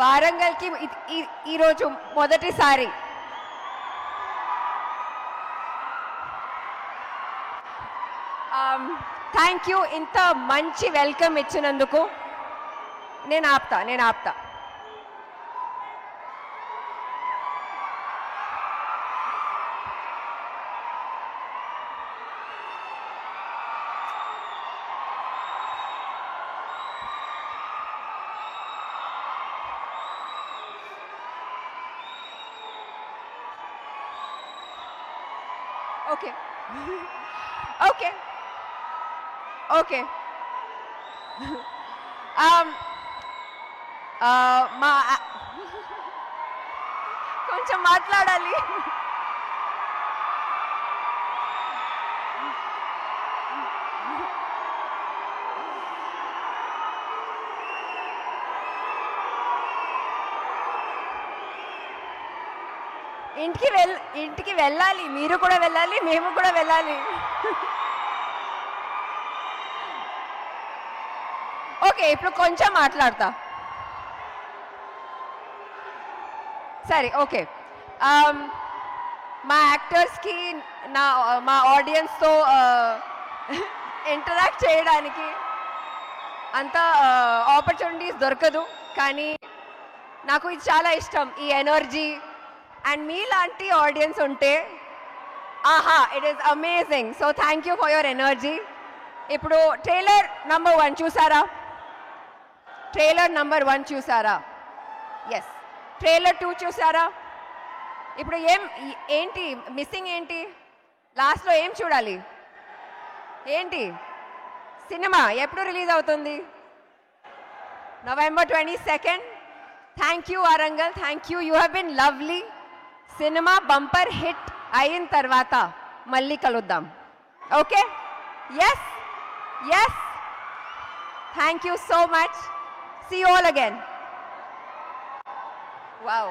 వారంగల్కి ఈరోజు మొదటిసారి thank you. ఇంత మంచి వెల్కమ్ ఇచ్చినందుకు. నేను ఆపుతా. ఓకే. మా కొంచెం మాట్లాడాలి. ఇంటికి వెళ్ళాలి. మీరు కూడా వెళ్ళాలి, మేము కూడా వెళ్ళాలి. ఓకే, ఇప్పుడు కొంచెం మాట్లాడతా. సరే, ఓకే. మా యాక్టర్స్కి మా ఆడియన్స్తో ఇంటరాక్ట్ చేయడానికి అంత ఆపర్చునిటీస్ దొరకదు, కానీ నాకు ఇది చాలా ఇష్టం, ఈ ఎనర్జీ. అండ్ మీలాంటి ఆడియన్స్ ఉంటే it is amazing. So thank you for your energy. ఇప్పుడు ట్రైలర్ నంబర్ 1 చూసారా? ఎస్. ట్రైలర్ 2 చూసారా? ఇప్పుడు ఏంటి మిస్సింగ్? ఏంటి లాస్ట్లో ఏం చూడాలి? ఏంటి సినిమా ఎప్పుడు రిలీజ్ అవుతుంది? November 22nd. Thank you Warangal, thank you. You have been lovely. సినిమా బంపర్ హిట్ అయిన తర్వాత మళ్ళీ కలుద్దాం. Okay? Yes. Thank you so much. See you all again. Wow.